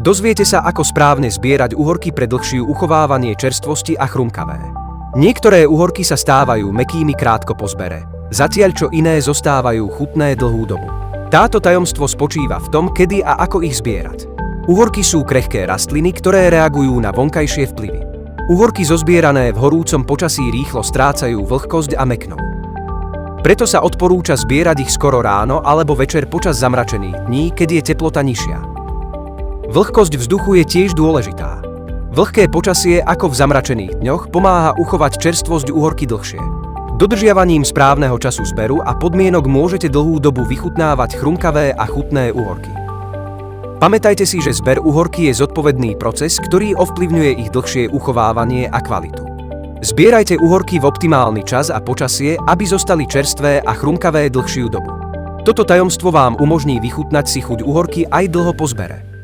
Dozviete sa, ako správne zbierať uhorky pre dlhšiu uchovávanie čerstvosti a chrumkavé. Niektoré uhorky sa stávajú mäkkými krátko po zbere, zatiaľ čo iné zostávajú chutné dlhú dobu. Táto tajomstvo spočíva v tom, kedy a ako ich zbierať. Uhorky sú krehké rastliny, ktoré reagujú na vonkajšie vplyvy. Uhorky zozbierané v horúcom počasí rýchlo strácajú vlhkosť a mäknú. Preto sa odporúča zbierať ich skoro ráno alebo večer počas zamračených dní, keď je teplota nižšia. Vlhkosť vzduchu je tiež dôležitá. Vlhké počasie ako v zamračených dňoch pomáha uchovať čerstvosť uhorky dlhšie. Dodržiavaním správneho času zberu a podmienok môžete dlhú dobu vychutnávať chrumkavé a chutné uhorky. Pamätajte si, že zber uhorky je zodpovedný proces, ktorý ovplyvňuje ich dlhšie uchovávanie a kvalitu. Zbierajte uhorky v optimálny čas a počasie, aby zostali čerstvé a chrumkavé dlhšiu dobu. Toto tajomstvo vám umožní vychutnať si chuť uhorky aj dlho po zbere.